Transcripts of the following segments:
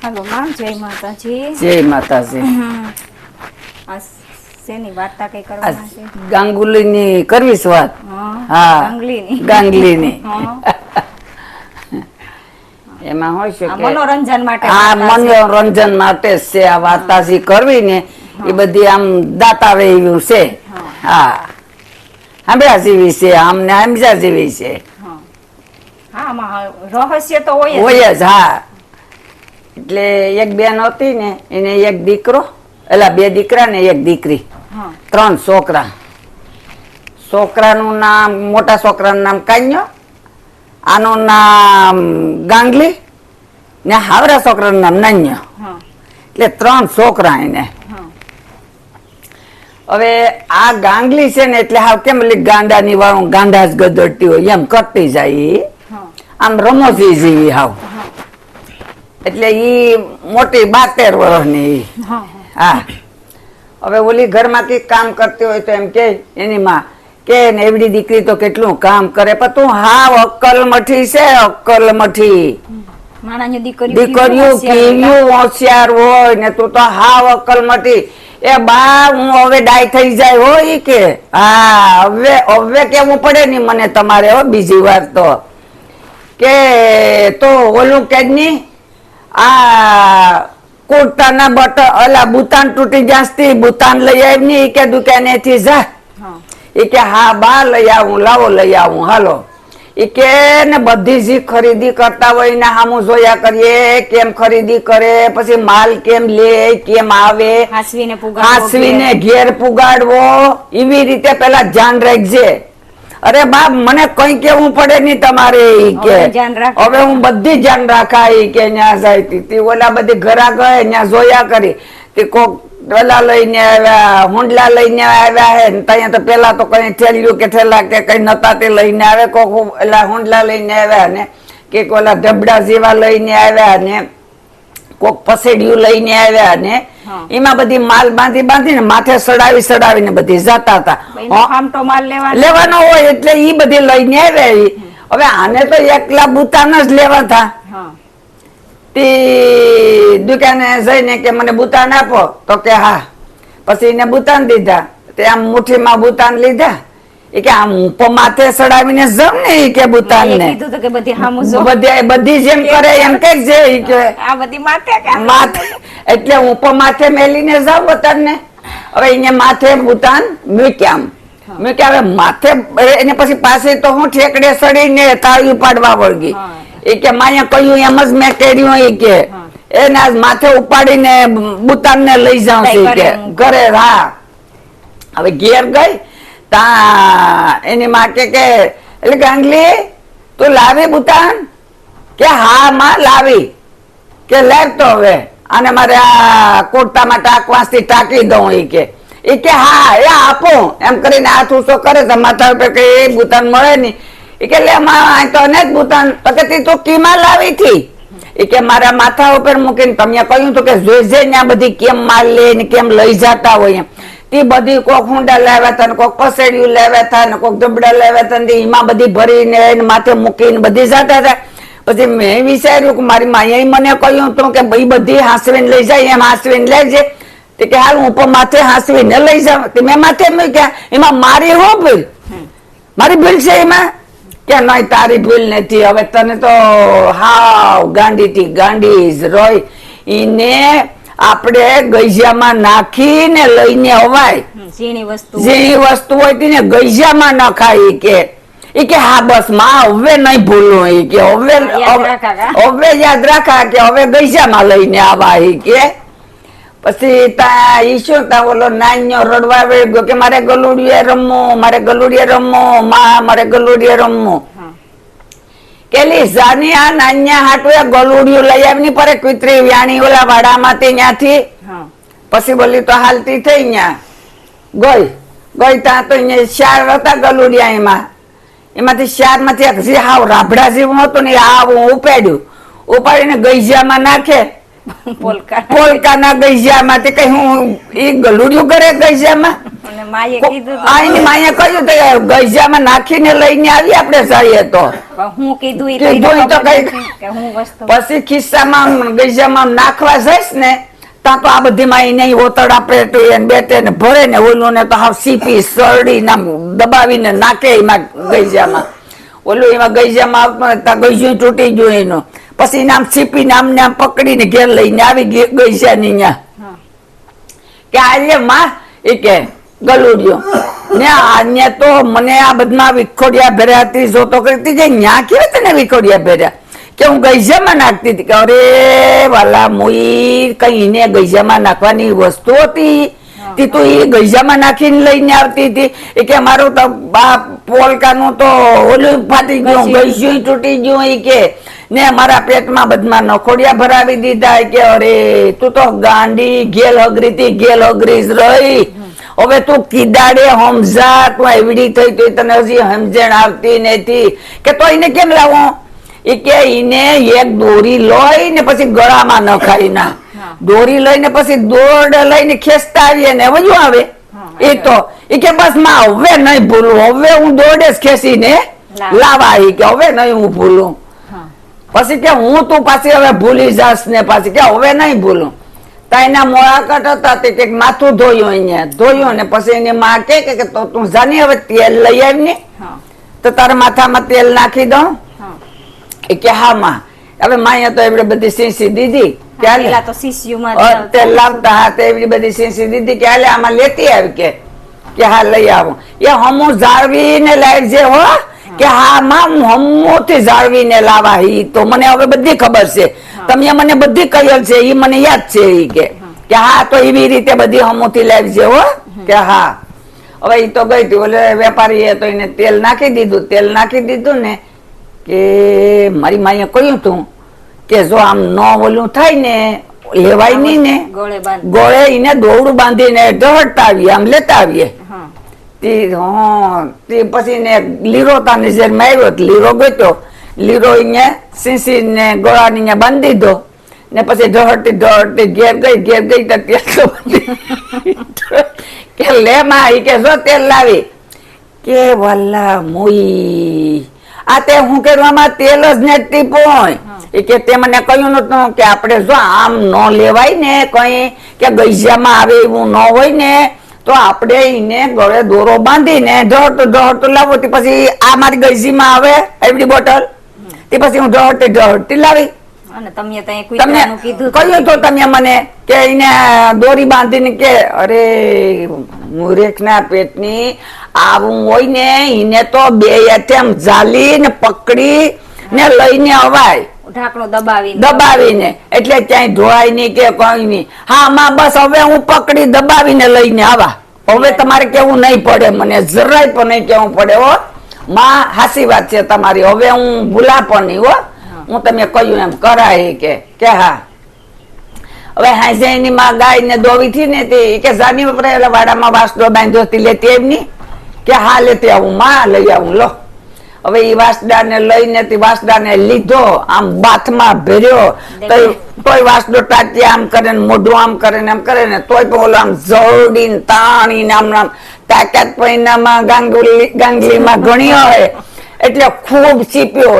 હાલો માં, જય માતાજી. જય માતાજી. આ શેની વાર્તા કઈ કરવાના છે? ગાંગુલીની કરવીશ વાત. હા, ગાંગલીની. એમાં હોય છે કે મનોરંજન માટે, હા મનોરંજન માટે છે આ વાર્તા જે કરવી ને એ બધી આમ દાતાવે એવું છે. હા, સાંભળ્યા જેવી છે, આમને સમજા જેવી છે. હા, આમાં રહસ્ય તો હોય જ. હા, એટલે એક બેન હતી ને, એને એક દીકરો, એટલે બે દીકરા ને એક દીકરી, 3 છોકરા. છોકરાનું નામ, મોટા છોકરાનું નામ કાન્યો, આનું નામ ગાંગલી ને હાવરા છોકરાનું નામ નાન્યો. એટલે 3 છોકરા એને. હવે આ ગાંગલી છે ને એટલે હાવ કેમ ગાંડાની વાળું ગાંડા જ ગદડતી હોય એમ કરતી જાય, આમ રમોજી જેવી હાવ. એટલે ઈ મોટી 72 વર્ષની. હા, હવે ઓલી ઘરમાં કઈક કામ કરતી હોય તો એમ કે એની માં કે ને એવડી દીકરી તો કેટલું કામ કરે, પણ તું હાવ અક્કલ મઠી છે, અક્કલ મઠી. દીકરીઓ કેવી હોશિયાર હોય ને તું તો હાવ અક્કલ મઠી. એ બા હું હવે ડાય થઈ જાય હોય કે હા હવે કેવું પડે ને મને તમારે હો બીજી વાર તો કે તો ઓલું કે ની આ કુર્તાના બટન ઓલા બુતાન તૂટી જાસ્તી બુતાન લઈ આવી ની કે દુકાને થી જા. એ કે હા બા લઈ આવું, લાવો લઈ આવું, હાલો. એ કે ને બધી જ ખરીદી કરતા હોય ને હામું જોયા કરીએ કેમ ખરીદી કરે, પછી માલ કેમ લે, કેમ આવે, હાસવીને ઘેર પુગાડવો, એવી રીતે પેલા ધ્યાન રાખજે. અરે બાપ મને કઈ કેવું પડે નહી તમારે, કે હવે હું બધી ધ્યાન રાખા. કે ન્યા જાય ઓલા બધી ઘરા ગયે ન્યા જોયા કરી તે કોક ડોલા લઈને આવ્યા, હુંડલા લઈને આવ્યા હે ત્યાં તો પેલા તો કઈ ઠેલ્યું કે ઠેલા કે કઈ નતા તે લઈને આવે, કોક એલા હુંડલા લઈને આવ્યા ને કે ઓલા ઢબડા જેવા લઈને આવ્યા ને કોક પસેડિયું લઈને આવ્યા ને એમાં બધી માલ બાંધી ને માથે સડાવીને બધી જતા હતા. લેવાનો હોય એટલે ઈ બધી લઈને આવ્યા. હવે આને તો એકલા બુતાન જ લેવા હતા. દુકાને જઈને કે મને બુતાન આપો તો કે હા, પછી એને બુતાન દીધા. તે આમ મુઠ્ઠીમાં બુતાન લીધા. એ કે આમ માથે સડાવીને જમ ને ઈ કે બુતાન ને બધી જેમ કરે એમ કઈ છે કે માથે એટલે હું માથે મેલીને જાવ બુતાન ને. હવે એને માથે બુતાન મૂક્યા હવે માથે એને પછી પાસે તો હું ઠેકડે સડીને તાળી પાડવા વળગી. એ કે માયા કહ્યું એમ જ મેં કર્યું. એ કે એને આજ માથે ઉપાડીને બુતાન ને લઈ જાઉં છું કે ઘરે. હા, હવે ઘેર ગઈ તા એની માં કે એટલે ગાંગલી તું લાવી બુતાન? કે હા માં લાવી. કે લાવ તો હવે અને મારે આ કુર્તામાં ટાંકવાથી ટાંકી દઉં. એ કે હા એ આપું એમ કરીને હાથ ઊંચો કરે તો માથા ઉપર કઈ બુતાન મળે નહી. એ કે લે માં તો ને જ બુતાન તો કે તું કીમાં લાવી થી? એ કે મારા માથા ઉપર મૂકીને તમે કહ્યું તો કે જોઈજે ને આ બધી કેમ માલ લે ને કેમ લઈ જતા હોય એમ. તે બધી કોક હુંડા લાવ્યા હતા ને કોક પસેડિયું લાવ્યા હતા ને કોક દબડા લાવ્યા હતા ને એમાં બધી ભરીને માથે મૂકીને બધી જતા હતા. પછી મેં વિચાર્યું કે મારી માએ મને કહ્યું હતું કે ભાઈ બધી હાંસવીને લઈ જાય એમ હાંસવીને લેજે. કે હાલ હું પણ માથે હાંસવીને લઈ જાઉં. મેં માથે મૂક્યા. એમાં મારી હું ભૂલ? મારી ભૂલ છે એમાં? કે નહીં તારી ભૂલ નથી. હવે તને તો હાવ ગાંડી જ રોય. એને આપણે ગઈજામાં નાખીને લઈને અવાય. ઝીણી વસ્તુ હોય ને ગઈજામાં નખાય. કે હા બસ માં હવે નહીં ભૂલું. કે હવે યાદ રાખા કે હવે ગઈજામાં લઈને આવા. કે પછી તા ઈ શું તા ઓલો નાન્યો રડવા ગયો કે મારે ગલુડિયે રમવું, મારે ગલુડિયે રમવું, માં મારે ગલુડિયે રમવું. કેલી જાની આ નાન્યા હાટું ગલુડિયું લઈ આવીને પરે કુતરી વ્યાણી ઓલા વાડામાંથી ત્યાંથી. પછી બોલી તો હાલતી થઈ ન્યા ગઈ ત્યાં તો શાર હતા ગલુડિયા. એમાંથી શાર માંથી હાવ રાભડા જેવું હતું ને આવું ઉપાડીને ગઈજામાં નાખે પોલકાના ગઈજામાં તે કઈ હું ઈ ગલુડિયું કરે ગઈજામાં અને માએ કીધું આ એની માએ કહ્યું તો ગઈજામાં નાખીને લઈને આવી આપણે જઈએ તો હું કીધું ઈ કીધું ઈ તો ખબર કઈ નથી કે હું વસ્તુ પછી ખિસ્સામાં ગઈજામાં નાખવા જઈશ ને ત્યાં તો આ બધીમાં એને ઓતડા પેટે ને બેટે ને ભરે ને ઓલું ને તો હાવ સીપી સરડી નામ દબાવીને નાખે એમાં ગઈજામાં ઓલું એમાં ગઈજામાં ત્યાં ગઈજું તૂટી ગયું એનું પછી નામ સીપીને આમને આમ પકડીને ઘેર લઈને આવી ગઈજાની ત્યાં કે આજે માં એ કે ગલુડિયો ને આને તો મને આ બધામાં વિખોડિયા ભર્યા હતી જોતો કરતી જાય ન્યા કેવી તને વિખોડિયા ભર્યા કે હું ગઈજામાં નાખતી હતી કે અરે વાલા મુઈ કઈ ને ગઈજામાં નાખવાની વસ્તુ હતી તી તું એ ગઈજામાં નાખીને લઈને આવતી હતી એ કે મારું તો પોલકાનું તો ઓલું ફાટી ગયું ગઈજું તૂટી ગયું એ કે ને મારા પેટમાં બધામાં નખોડિયા ભરાવી દીધા કે અરે તું તો ગાંડી ગેલ હગરી થી ગેલ હગરી જ રહી હવે તું કીદાડે સમજા તું એવડી થઈ તો તને હજી સમજણ આવતી નથી કે તો એને કેમ લાવો એ કે એને એક દોરી લઈ ને પછી ગળામાં નખાઈ ના દોરી લઈને પછી દોરડ લઈને ખેંચતા આવીએ ને વધુ આવે એ તો એ કે બસ માં હવે નહીં ભૂલું હવે હું દોરડે જ ખેંચીને લાવા એ કે હવે નહીં હું ભૂલું પછી કે હું તું પાછી હવે ભૂલી જાસ ને પાછી કે હવે નહીં ભૂલું તાઈના મોળાકટ હતા તે માથું ધોયું અહીંયા ધોયું ને પછી એની માં કે તો તું જાની હવે તેલ લઈ આવી ને તો તારા માથામાં તેલ નાખી દઉં એ કે હા માં હવે માએ તો એવડે બધી સીસી દીધી પેલા તો શિષ્યુમાં તેલ લાવતા હા તો એવડી બધી સીસી દીધી કે હાલે આમાં લેતી આવી કે હા લઈ આવું એ હમું જાળવીને લાવજે હો કે હા માં હમુંથી જાળવીને લાવા ઈ તો મને હવે બધી ખબર છે તમે મને બધી કહેલ છે ઈ મને યાદ છે ઈ કે હા તો એવી રીતે બધી હમુંથી લાવજે હો કે હા હવે ઈ તો ગઈ હતી ઓલે વેપારીએ તો એને તેલ નાખી દીધું ને કે મારી માએ કહ્યું તું કે જો આમ ન ઓલું થાય ને લેવાય નહીં ને ગોળે એને દોરડું બાંધીને ઢહડતા આવીએ આમ લેતા આવીએ તે પછી ને લીરો તાને જે માર્યો લીરો ગયો લીરો અહીંયા સીસી ને ગોળા ને બાંધી દીધો ને પછી ઢહડતી ઘેર ગઈ તો તેલ કે લે માં ઈ કે જો તેલ લાવી કે વલ્લા મુઈ આ તે હું કરવામાં તેલ જ નથી પોય એ કે તે મને કહ્યું નતું કે આપણે જો આમ ન લેવાય ને કઈ કે ગઈજામાં આવે એવું ન હોય ને તો આપણે એને ગળે દોરો બાંધીને ઢહડતો લાવો પછી આ મારી ગઈજીમાં આવે એવડી બોટલ તે પછી હું ઢહડતી લાવી અને તમે ત્યાં કીધું કહ્યું તો તમે મને કે એને દોરી બાંધીને કે અરે મૂર્ખના પેટની આવું હોય ને એને તો બે એમ ઝાલી ને પકડી ને લઈને અવાય ઢાંકણું દબાવીને એટલે ક્યાંય ધોવાય નહીં કે કઈ નહીં હા માં બસ હવે હું પકડી દબાવીને લઈને આવા હવે તમારે કેવું નહીં પડે મને જરાય પણ નહીં કેવું પડે હો માં હાસી વાત છે તમારી હવે હું ભૂલા પણ નહીં હો હું તમે કહ્યું એમ કરાય કે હા હવે હાજે એની માં ગાય ને દોવી થી ને તે કે જાની વપરાયેલા વાડામાં વાસડો બાંધ્યો હતી લેતી એમની કે હા લેતી આવું માં લઈ આવું લો હવે એ વાસડા ને લઈને વાસડા ને લીધો આમ બાથમાં ભર્યો તોય વાસડો ટાટી આમ કરે ને મોઢું આમ કરે ને એમ કરે ને તોય પણ ઓલો આમ જરડીને તાણીને આમ તાકાત પૈનામાં ગાંગલીમાં ઘણી હોય એટલે ખૂબ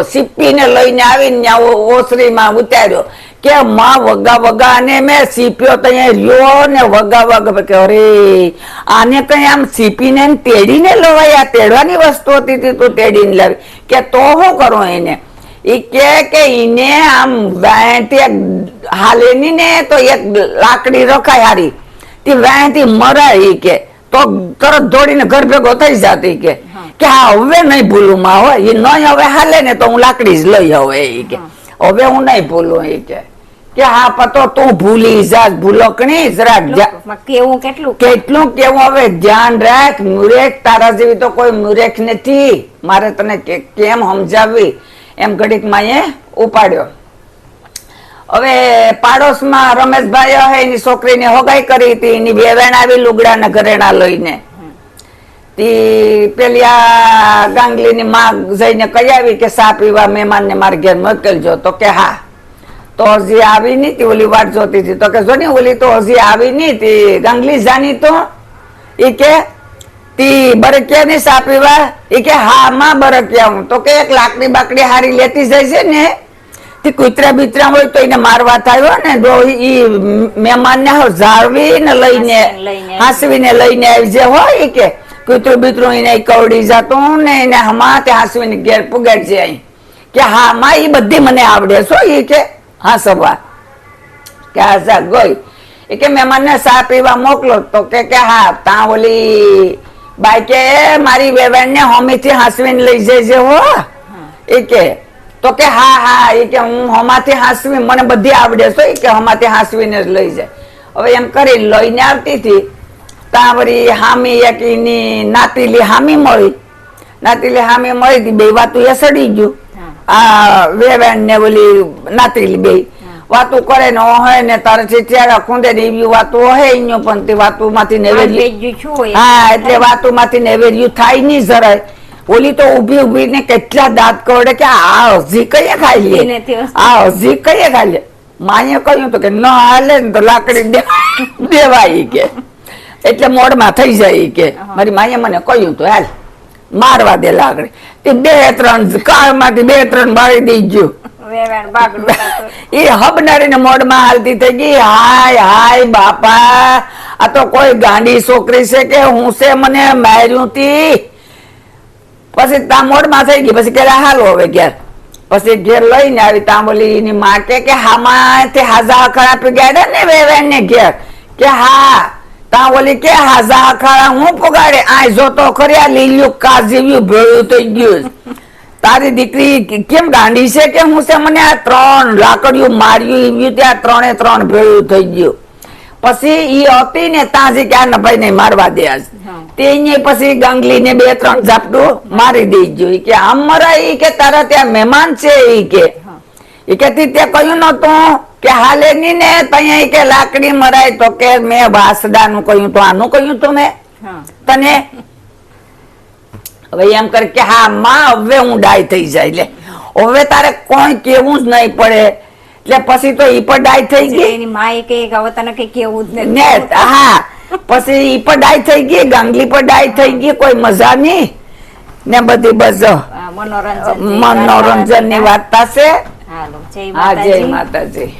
સીપીને લઈને આવીને ઓસરીમાં ઉતાર્યો કે માં વગા ને મેં સીપ્યો તો રહ્યો ને વગા કે અરે આને કઈ આમ સીપીને તેડીને લવાય આ તેડવાની વસ્તુ હતી તું તેડીને લાવી કે તો શું કરો એને એ કે એને આમ હાલે ની ને તો એક લાકડી રખાય હારી તે વાંથી મરાય કે તો તરત દોડીને ઘર ભેગો થઈ જતી કે હા હવે નહીં ભૂલું માં હોય એ નહીં હવે હાલે ને તો હું લાકડી જ લઈ હવે એ કે હવે હું નહીં ભૂલું એ કે હા પતો તું ભૂલી જા ભૂલકણી જરાક કેટલું કેવું હવે ધ્યાન રાખ મૂર્ખ તારા જેવી તો કોઈ મૂર્ખ નથી મારે તને કેમ સમજાવવી એમ ઘડીક માં ઉપાડ્યો હવે પાડોશમાં રમેશભાઈ એની છોકરીને હોગાઈ કરી હતી એની બેવેણ આવી લુગડા ઘરેણા લઈને પેલી આ ગાંગલી ની માં જઈને કહી આવી કે સા પીવા મહેમાન ને મારા ઘેર મોકલજો તો કે હા તો હજી આવી નહીં તી, ઓલી વાટ જોતી હતી. તો કે જો ને ઓલી તો હજી આવી નહીં તી, ગાંગલી જાની તો ઈ કે તી બરક્યા ની સા પીવા? ઈ કે હા માં બરક્યા હું. તો કે એક લાકડી બાકડી હારી લેતી જાય છે ને, તી કૂતરા બીતરા હોય તો એને મારવા થાય ને, જો ઈ મહેમાન ને જાળવી ને લઈને હાંસવીને લઈને આવી જે હોય ઈ કે કૂતરું બીતરું એને કવડી જતું ને એને હમાતે હાંસવીને ઘેર પુગાડ છે અહીં. કે હા માં ઈ બધી મને આવડે છો ઈ કે હા સવા કે હા ગઈ. એ કે મહેમાન ને સા પીવા મોકલો? તો કે હા તા ઓલી બાઈ કે મારી વેવાણ ને હોમીથી હાંસવીને લઈ જજે હો. એ કે તો કે હા હા એ કે હું હોમાંથી હાંસવી મને બધી આવડે છો કે હોમાંથી હાંસવીને જ લઈ જાય. હવે એમ કરી લઈને આવતી હતી ત્યાં વળી હામી એક એની નાતીલી હામી મળી. નાતીલી હામી મળી હતી, બે વાતું એ સડી ગયું. આ વેવાણ ને ઓલી નાતીલી બે વાતું કરે ને ઓહે ને તારે ચેરા ખૂંદે ને એવી વાતું ઓહે અહીંયા, પણ તે વાતું માંથી નેવેર્યું. હા એટલે વાતું માંથી નેવેર્યું થાય નહીં જરાય. ઓલી તો ઉભી ઉભી ને કેટલા દાંત કરડે કે આ હજી કઈ ખાઈ લે, આ હજી કઈ ખાઈ લે. માએ કહ્યું તો કે ન હાલે ને તો લાકડી દેવાય કે એટલે મોડમાં થઈ જાય કે મારી માએ મને કહ્યું તો હાલ મારવા દે લાકડી. તે 2-3 કાળ માંથી 2-3 મારી દઈ ગયું. એ હબનારી ને મોડમાં હાલતી થઈ ગઈ. હાય હાય બાપા, આ તો કોઈ ગાંડી છોકરી છે કે હું છે, મને માર્યું તી. પછી તા મોડમાં થઈ ગઈ. પછી કે હાલો હવે ઘેર. પછી ઘેર લઈને આવી તા બોલી એની માં કે હામાંથી હાજા અખાડા આપી ગયા ને વેવાણ ને ઘેર. કે હા તા બોલી કે હાજા અખાડા હું પગાડે આ જોતો ખરી આ લીલું કાજીવ્યું ભેળું થઈ ગયું. તારી દીકરી કેમ ગાંડી છે કે હું છે, મને આ 3 લાકડીઓ માર્યું એવી ત્યાં 3 ભેળું થઈ ગયું. પછી ઈ હતી ને તાજી કે આ ભાઈ ને મારવા દે તે પછી ગાંગલી ને 2-3 ઝાપટું મારી દઈ ગયું. કે આમ મરાય કે તારા ત્યાં મહેમાન છે ઈ કે તે કહ્યું નતું કે હાલે ની ને ત્યાં કે લાકડી મરાય. તો કે મેં વાસડા નું કહ્યું તો આનું કહ્યું તું મેં તને. હવે એમ કર કે હા માં હવે હું ડાય થઈ જાય, એટલે હવે તારે કોઈ કેવું જ નહીં પડે. એટલે પછી તો ઈ પણ ડાય થઈ ગઈ. એની માએ કે હવે તને કઈ કેવું જ ને હા પછી ઈ પણ ડાય થઈ ગઈ, ગાંગલી પણ ડાય થઈ ગઈ. કોઈ મજા નહીં ને બધી બસ મનોરંજન ની વાર્તા છે. હાલો, જય હા જય માતાજી. માતાજી.